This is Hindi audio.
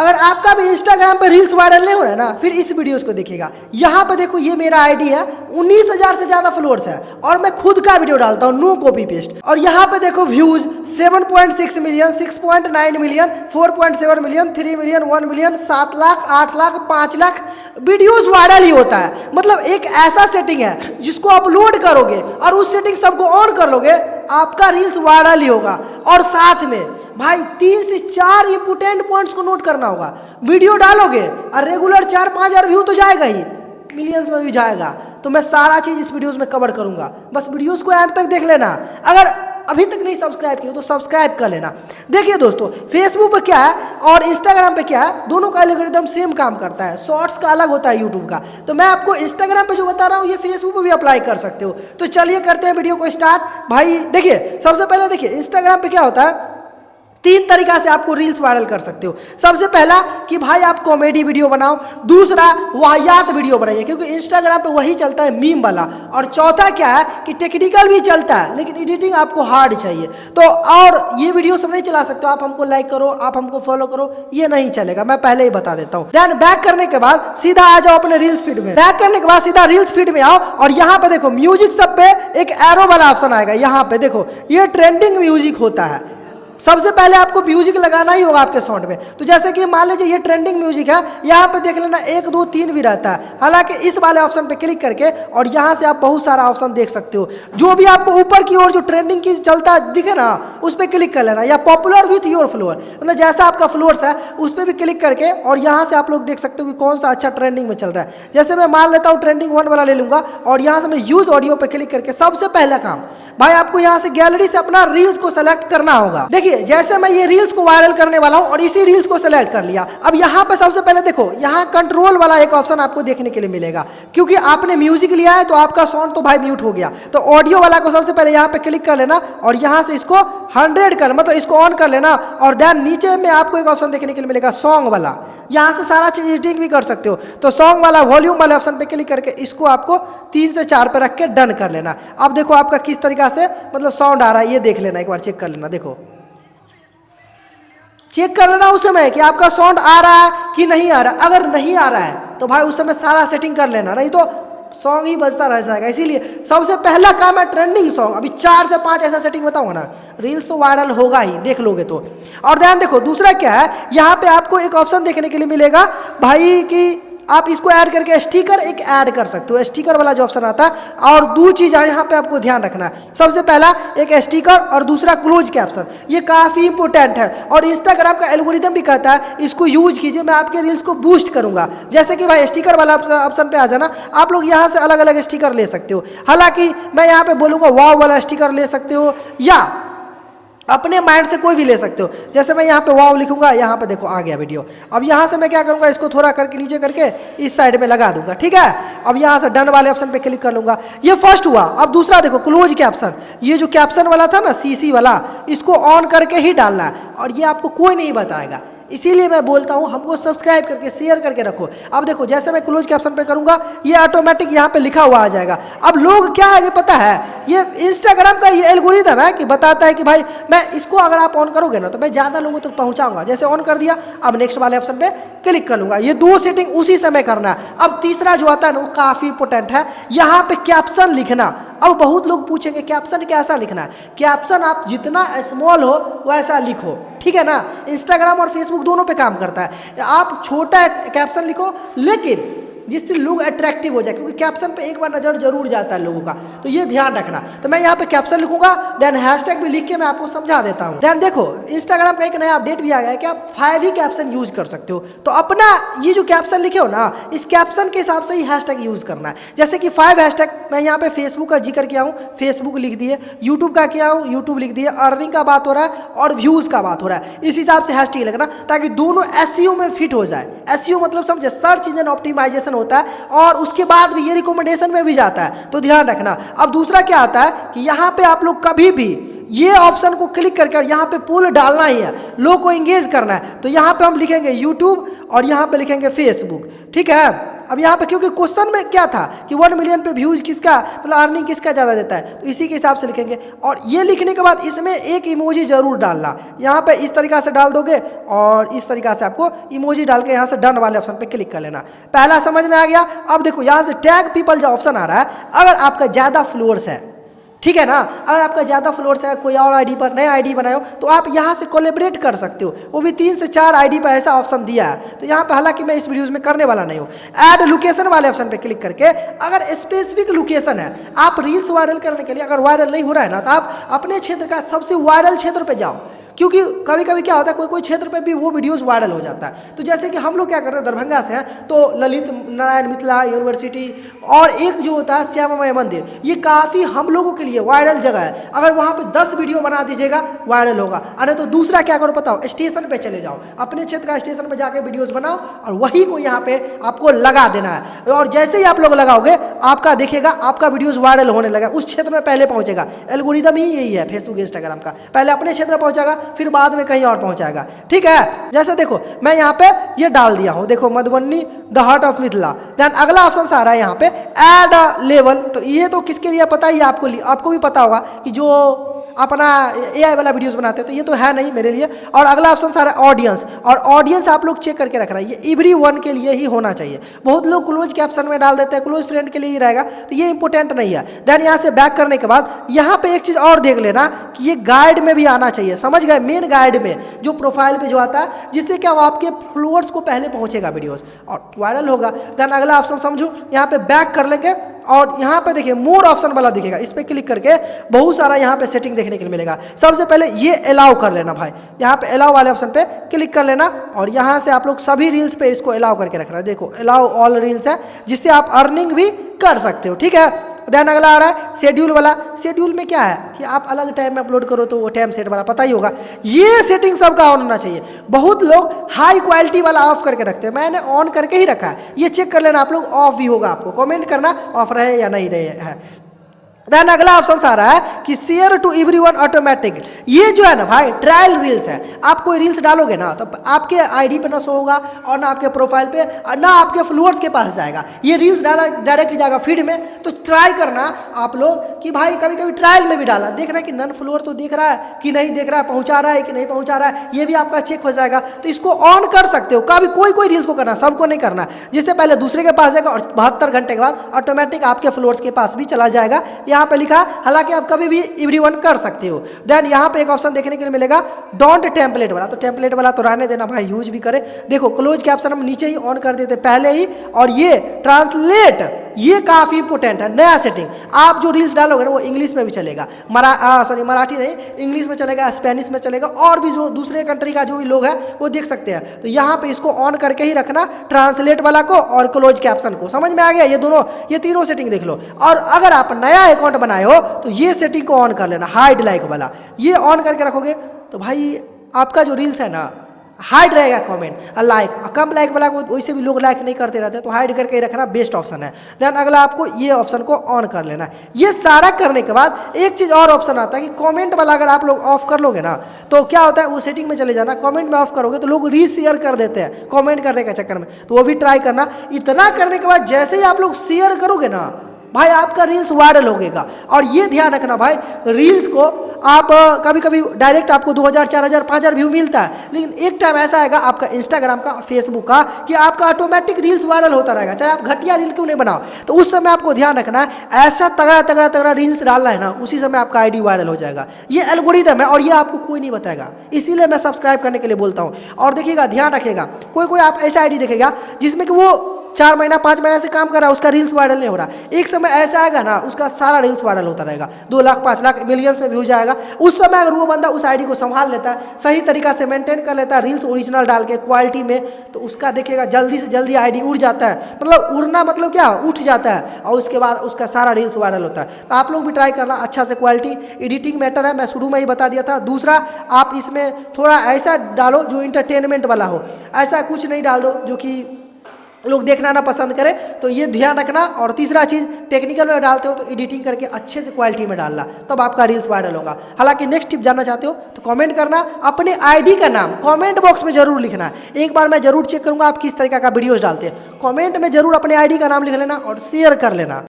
अगर आपका भी इंस्टाग्राम पे रील्स वायरल नहीं हो रहा है ना, फिर इस वीडियोस को देखिएगा। यहाँ पे देखो ये मेरा आईडी है, 19,000 से ज्यादा फॉलोअर्स है और मैं खुद का वीडियो डालता हूँ, नो कॉपी पेस्ट। और यहाँ पे देखो views 7.6 million, 6.9 million, 4.7 million, 3 million, 1 million, 7 lakh, 8 lakh, 5 lakh videos viral ही होता है। मतलब एक ऐसा सेटिंग है जिसको अपलोड करोगे और उस सेटिंग सबको ऑन कर लोगे, आपका रील्स वायरल ही होगा। और साथ में भाई 3 से 4 इंपोर्टेंट पॉइंट्स को नोट करना होगा। वीडियो डालोगे और रेगुलर 4-5 हज़ार व्यू तो जाएगा ही, मिलियंस में भी जाएगा। तो मैं सारा चीज इस वीडियोस में कवर करूंगा, बस वीडियोस को एंड तक देख लेना। अगर अभी तक नहीं सब्सक्राइब किया तो सब्सक्राइब कर लेना। देखिए दोस्तों, फेसबुक पे क्या है और इंस्टाग्राम पे क्या है, दोनों का एल्गोरिथम सेम काम करता है। शॉर्ट्स का अलग होता है यूट्यूब का, तो मैं आपको इंस्टाग्राम पे जो बता रहा हूँ ये फेसबुक पे भी अप्लाई कर सकते हो। तो चलिए करते हैं वीडियो को स्टार्ट। भाई देखिए, सबसे पहले देखिए इंस्टाग्राम पे क्या होता है, 3 तरीका से आपको रील्स वायरल कर सकते हो। सबसे पहला कि भाई आप कॉमेडी वीडियो बनाओ, दूसरा वाहियात वीडियो बनाइए क्योंकि इंस्टाग्राम पे वही चलता है मीम वाला, और चौथा क्या है कि टेक्निकल भी चलता है लेकिन एडिटिंग आपको हार्ड चाहिए। तो और ये वीडियो सब नहीं चला सकते हो, आप हमको लाइक करो, आप हमको फॉलो करो, ये नहीं चलेगा, मैं पहले ही बता देता हूँ। देन बैक करने के बाद सीधा आ जाओ अपने रील्स फीड में। बैक करने के बाद सीधा रील्स फीड में आओ और यहाँ पे देखो म्यूजिक सब पे एक एरो वाला ऑप्शन आएगा। यहाँ पे देखो ये ट्रेंडिंग म्यूजिक होता है। सबसे पहले आपको म्यूजिक लगाना ही होगा आपके साउंड में। तो जैसे कि मान लीजिए ये ट्रेंडिंग म्यूजिक है, यहाँ पे देख लेना 1, 2, 3 भी रहता है। हालांकि इस वाले ऑप्शन पे क्लिक करके और यहाँ से आप बहुत सारा ऑप्शन देख सकते हो। जो भी आपको ऊपर की ओर जो ट्रेंडिंग की चलता दिखे ना, उस पर क्लिक कर लेना, या पॉपुलर विथ योर फ्लोअर, मतलब जैसा आपका फ्लोअर्स है उस पर भी क्लिक करके और यहाँ से आप लोग देख सकते हो कि कौन सा अच्छा ट्रेंडिंग में चल रहा है। जैसे मैं मान लेता हूँ ट्रेंडिंग 1 वाला ले लूंगा और यहाँ से मैं यूज ऑडियो पे क्लिक करके सबसे पहला काम भाई आपको यहाँ से गैलरी से अपना रील्स को सेलेक्ट करना होगा। देखिए जैसे मैं ये रील्स को वायरल करने वाला हूँ और इसी रील्स को सेलेक्ट कर लिया। अब यहाँ पे सबसे पहले देखो, यहाँ कंट्रोल वाला एक ऑप्शन आपको देखने के लिए मिलेगा, क्योंकि आपने म्यूजिक लिया है तो आपका साउंड तो भाई म्यूट हो गया। तो ऑडियो वाला को सबसे पहले यहाँ पे क्लिक कर लेना और यहाँ से इसको 100 कर, मतलब इसको ऑन कर लेना। और देन नीचे में आपको एक ऑप्शन देखने के लिए मिलेगा सॉन्ग वाला, यहाँ से सारा चीज एडिटिंग भी कर सकते हो। तो सॉन्ग वाला वॉल्यूम वाले ऑप्शन पे क्लिक करके इसको आपको 3 से 4 पे रख के डन कर लेना। अब देखो आपका किस तरीका से मतलब साउंड आ रहा है, ये देख लेना, एक बार चेक कर लेना। देखो चेक कर लेना उस समय कि आपका साउंड आ रहा है कि नहीं आ रहा। अगर नहीं आ रहा है तो भाई उस समय सारा सेटिंग कर लेना, नहीं तो सॉन्ग ही बजता रह जाएगा। इसीलिए सबसे पहला काम है ट्रेंडिंग सॉन्ग। अभी 4 से 5 ऐसा सेटिंग बताऊंगा ना, रील्स तो वायरल होगा ही, देख लोगे तो। और ध्यान देखो दूसरा क्या है, यहाँ पे आपको एक ऑप्शन देखने के लिए मिलेगा भाई कि आप इसको ऐड करके स्टिकर एक ऐड कर सकते हो, स्टिकर वाला जो ऑप्शन आता है। और 2 चीज़ यहाँ पे आपको ध्यान रखना है, सबसे पहला एक स्टिकर और दूसरा क्लोज कैप्शन। ये काफ़ी इंपॉर्टेंट है और इंस्टाग्राम का एल्गोरिदम भी कहता है इसको यूज कीजिए, मैं आपके रील्स को बूस्ट करूंगा। जैसे कि भाई स्टिकर वाला ऑप्शन पे आ जाना, आप लोग यहाँ से अलग अलग स्टिकर ले सकते हो। हालांकि मैं यहाँ पे बोलूँगा वाव वाला स्टिकर ले सकते हो या अपने माइंड से कोई भी ले सकते हो। जैसे मैं यहाँ पे वाव लिखूंगा, यहाँ पे देखो आ गया वीडियो। अब यहाँ से मैं क्या करूँगा, इसको थोड़ा करके नीचे करके इस साइड में लगा दूंगा, ठीक है। अब यहाँ से डन वाले ऑप्शन पे क्लिक कर लूंगा, ये फर्स्ट हुआ। अब दूसरा देखो क्लोज कैप्शन, ये जो कैप्शन वाला था ना सीसी वाला, इसको ऑन करके ही डालना है और ये आपको कोई नहीं बताएगा। इसीलिए मैं बोलता हूँ हमको सब्सक्राइब करके शेयर करके रखो। अब देखो जैसे मैं क्लोज कैप्शन पे करूंगा, ये ऑटोमेटिक यहाँ पे लिखा हुआ आ जाएगा। अब लोग क्या है पता है, ये इंस्टाग्राम का ये एल्गोरिथम है कि बताता है कि भाई मैं इसको अगर आप ऑन करोगे ना तो मैं ज़्यादा लोगों तक पहुँचाऊंगा। जैसे ऑन कर दिया, अब नेक्स्ट वाले ऑप्शन पे क्लिक कर लूंगा। ये 2 सेटिंग उसी समय करना है। अब तीसरा जो आता है ना वो काफ़ी इंपॉर्टेंट है, यहाँ पे कैप्शन लिखना। अब बहुत लोग पूछेंगे कैप्शन कैसा लिखना है। कैप्शन आप जितना स्मॉल हो वैसा लिखो, ठीक है ना। इंस्टाग्राम और फेसबुक दोनों पे काम करता है। आप छोटा कैप्शन लिखो लेकिन जिससे लोग अट्रैक्टिव हो जाए, क्योंकि कैप्शन पे एक बार नजर जरूर जाता है लोगों का, तो ये ध्यान रखना। तो मैं यहाँ पे कैप्शन लिखूंगा, देन हैशटैग भी लिख के मैं आपको समझा देता हूँ। देन देखो इंस्टाग्राम का एक नया अपडेट भी आ गया है कि आप 5 ही कैप्शन यूज कर सकते हो। तो अपना ये जो कैप्शन लिखे हो ना, इस कैप्शन के हिसाब से ही हैशटैग यूज करना है। जैसे कि 5 हैशटैग मैं यहाँ पे फेसबुक का जिक्र किया हूँ, फेसबुक लिख दिए, यूट्यूब का किया हूँ, यूट्यूब लिख दिए, अर्निंग का बात हो रहा है और व्यूज का बात हो रहा है। इस हिसाब से हैशटैग लिखना ताकि दोनों एसईओ में फिट हो जाए। एसईओ मतलब समझे, सर्च इंजन ऑप्टिमाइजेशन होता है और उसके बाद भी ये रिकमेंडेशन में भी जाता है, तो ध्यान रखना। अब दूसरा क्या आता है कि यहाँ पे आप लोग कभी भी ये ऑप्शन को क्लिक करके यहाँ पे पोल डालना ही है, लोग को एंगेज करना है। तो यहाँ पे हम लिखेंगे यूट्यूब और यहाँ पे लिखेंगे फेसबुक, ठीक है। अब यहाँ पे क्योंकि क्वेश्चन में क्या था कि 1 मिलियन पे व्यूज किसका मतलब अर्निंग किसका ज़्यादा देता है, तो इसी के हिसाब से लिखेंगे। और ये लिखने के बाद इसमें एक इमोजी जरूर डालना, यहाँ पे इस तरीका से डाल दोगे और इस तरीका से आपको इमोजी डाल के यहाँ से डन वाले ऑप्शन पे क्लिक कर लेना। पहला समझ में आ गया। अब देखो यहाँ से टैग पीपल जो ऑप्शन आ रहा है, अगर आपका ज़्यादा फॉलोअर्स है, ठीक है ना, अगर आपका ज़्यादा फॉलोअर्स है, कोई और आईडी पर नया आईडी बनाए हो, तो आप यहाँ से कोलैबोरेट कर सकते हो। वो भी 3 से 4 आईडी पर ऐसा ऑप्शन दिया है। तो यहाँ पे हालांकि मैं इस वीडियोस में करने वाला नहीं हूँ। ऐड लोकेशन वाले ऑप्शन पे क्लिक करके अगर स्पेसिफिक लोकेशन है, आप रील्स वायरल करने के लिए, अगर वायरल नहीं हो रहा है ना, तो आप अपने क्षेत्र का सबसे वायरल क्षेत्र पर जाओ, क्योंकि कभी कभी क्या होता है, कोई कोई क्षेत्र पे भी वो वीडियोस वायरल हो जाता है। तो जैसे कि हम लोग क्या करते हैं, दरभंगा से हैं तो ललित नारायण मिथिला यूनिवर्सिटी और एक जो होता है श्यामा माई मंदिर, ये काफ़ी हम लोगों के लिए वायरल जगह है। अगर वहाँ पे 10 वीडियो बना दीजिएगा वायरल होगा। अरे तो दूसरा क्या करो पता हो, स्टेशन पे चले जाओ, अपने क्षेत्र का स्टेशन पे जाके वीडियोस बनाओ और वही को यहाँ पे आपको लगा देना है। और जैसे ही आप लोग लगाओगे, आपका देखिएगा आपका वीडियोस वायरल होने लगा, उस क्षेत्र में पहले पहुँचेगा। एल्गोरिदम ही यही है फेसबुक इंस्टाग्राम का, पहले अपने क्षेत्र में पहुँचेगा, फिर बाद में कहीं और पहुंचाएगा। ठीक है, जैसे देखो मैं यहाँ पे ये डाल दिया हूँ, देखो Madhubani the heart of Mithila. Then अगला ऑप्शन आ रहा है यहाँ पे ऐड लेवल। तो ये तो किसके लिए पता ही आपको भी पता होगा कि जो अपना AI वाला वीडियोस बनाते हैं, तो ये तो है नहीं मेरे लिए। और अगला ऑप्शन आ रहा है ऑडियंस, और ऑडियंस आप लोग चेक करके रखना है, ये एवरीवन के लिए ही होना चाहिए। बहुत लोग क्लोज कैप्शन में डाल देते हैं, क्लोज फ्रेंड के लिए ही रहेगा, तो ये इंपॉर्टेंट नहीं है। देन यहाँ से बैक करने के बाद यहाँ पे एक चीज़ और देख लेना कि ये गाइड में भी आना चाहिए, समझ गए, मेन गाइड में जो प्रोफाइल पे जो आता है, जिससे क्या हो आपके फॉलोअर्स को पहले पहुँचेगा वीडियोज़ और वायरल होगा। देन अगला ऑप्शन समझो, यहाँ पे बैक कर लेंगे और यहाँ पे देखिए मोर ऑप्शन वाला दिखेगा, इस पर क्लिक करके बहुत सारा यहाँ पे सेटिंग देखने के लिए मिलेगा। सबसे पहले ये अलाउ कर लेना भाई, यहाँ पे अलाउ वाले ऑप्शन पे क्लिक कर लेना और यहाँ से आप लोग सभी रील्स पे इसको अलाउ करके रखना है। देखो अलाउ ऑल रील्स है, जिससे आप अर्निंग भी कर सकते हो। ठीक है, देन अगला आ रहा है शेड्यूल वाला। शेड्यूल में क्या है कि आप अलग टाइम में अपलोड करो, तो वो टाइम सेट वाला पता ही होगा। ये सेटिंग सबका ऑन होना चाहिए। बहुत लोग हाई क्वालिटी वाला ऑफ करके रखते हैं, मैंने ऑन करके ही रखा है। ये चेक कर लेना आप लोग, ऑफ भी होगा, आपको कमेंट करना ऑफ रहे या नहीं रहे है। देन अगला ऑप्शन आ रहा है कि शेयर टू एवरीवन ऑटोमेटिक। ये जो है ना भाई ट्रायल रील्स है, आप कोई रील्स डालोगे ना तो आपके आईडी पे ना शो होगा और ना आपके प्रोफाइल पे और ना आपके फॉलोअर्स के पास जाएगा। ये रील्स डायरेक्टली जाएगा फीड में। तो ट्राई करना आप लोग कि भाई कभी कभी ट्रायल में भी डालना, देखना कि नन फॉलोअर तो देख रहा है कि नहीं देख रहा है, पहुंचा रहा है कि नहीं पहुंचा रहा है, ये भी आपका चेक हो जाएगा। तो इसको ऑन कर सकते हो, कभी कोई रील्स को करना, सबको नहीं करना, जिससे पहले दूसरे के पास जाएगा और 72 घंटे के बाद ऑटोमेटिक आपके फॉलोअर्स के पास भी चला जाएगा। यहाँ पे लिखा, हालांकि आप कभी भी एवरीवन कर सकते हो। देन यहाँ पे एक ऑप्शन देखने के लिए मिलेगा डोंट टेम्पलेट वाला। तो टेम्पलेट वाला तो रहने देना भाई, यूज भी करे। देखो क्लोज कैप्शन हम नीचे ही ऑन कर देते पहले ही। और ये ट्रांसलेट, ये काफी इंपॉर्टेंट है, नया सेटिंग। आप जो रील्स डालोगे ना वो इंग्लिश में भी चलेगा, मराठी नहीं, इंग्लिश में चलेगा, स्पेनिश में चलेगा, और भी जो दूसरे कंट्री का जो भी लोग है वो देख सकते हैं। तो यहाँ पे इसको ऑन करके ही रखना, ट्रांसलेट वाला को और क्लोज कैप्शन को। समझ में आ गया? ये तीनों सेटिंग देख लो। और अगर आप नया अकाउंट बनाए हो तो ये सेटिंग को ऑन कर लेना, हाइड लाइक वाला। ये ऑन करके रखोगे तो भाई आपका जो रील्स है ना हाइड रहेगा कमेंट और लाइक। कम लाइक वाला को वैसे भी लोग लाइक नहीं करते रहते, तो हाइड करके रखना बेस्ट ऑप्शन है। देन अगला आपको ये ऑप्शन को ऑन कर लेना है। ये सारा करने के बाद एक चीज़ और ऑप्शन आता है कि कमेंट वाला अगर आप लोग ऑफ कर लोगे ना तो क्या होता है, वो सेटिंग में चले जाना, कमेंट में ऑफ करोगे तो लोग रीशेयर कर देते हैं कमेंट करने के चक्कर में, तो वो भी ट्राई करना। इतना करने के बाद जैसे ही आप लोग शेयर करोगे ना भाई आपका रील्स वायरल होगा। और ये ध्यान रखना भाई, रील्स को आप कभी कभी डायरेक्ट आपको 2000, 4000, 5000 व्यू मिलता है, लेकिन एक टाइम ऐसा आएगा आपका इंस्टाग्राम का, फेसबुक का, कि आपका ऑटोमेटिक रील्स वायरल होता रहेगा, चाहे आप घटिया रील क्यों नहीं बनाओ। तो उस समय आपको ध्यान रखना है, ऐसा तगड़ा रील्स डालना है ना, उसी समय आपका आईडी वायरल हो जाएगा। ये एल्गोरिदम है और ये आपको कोई नहीं बताएगा, इसीलिए मैं सब्सक्राइब करने के लिए बोलता हूँ। और देखिएगा, ध्यान रखिएगा, कोई आप ऐसा आईडी देखेगा जिसमें कि वो 4 महीना 5 महीना से काम कर रहा है, उसका रील्स वायरल नहीं हो रहा। एक समय ऐसा आएगा ना उसका सारा रील्स वायरल होता रहेगा, 2 लाख 5 लाख मिलियंस में व्यूज जाएगा। उस समय अगर वो बंदा उस आईडी को संभाल लेता है, सही तरीका से मेंटेन कर लेता है, रील्स ओरिजिनल डाल के क्वालिटी में, तो उसका देखिएगा जल्दी से जल्दी आईडी उड़ जाता है। मतलब उड़ना मतलब क्या, उठ जाता है, और उसके बाद उसका सारा रील्स वायरल होता है। तो आप लोग भी ट्राई करना, अच्छा से क्वालिटी, एडिटिंग मैटर है, मैं शुरू में ही बता दिया था। दूसरा, आप इसमें थोड़ा ऐसा डालो जो इंटरटेनमेंट वाला हो, ऐसा कुछ नहीं डाल दो जो कि लोग देखना ना पसंद करें, तो ये ध्यान रखना। और तीसरा चीज़, टेक्निकल में डालते हो तो एडिटिंग करके अच्छे से क्वालिटी में डालना, तब आपका रील्स वायरल होगा। हालांकि नेक्स्ट टिप जानना चाहते हो तो कमेंट करना, अपने आईडी का नाम कमेंट बॉक्स में जरूर लिखना है। एक बार मैं जरूर चेक करूंगा आप किस तरीके का वीडियोस डालते हैं। कमेंट में जरूर अपने आईडी का नाम लिख लेना और शेयर कर लेना।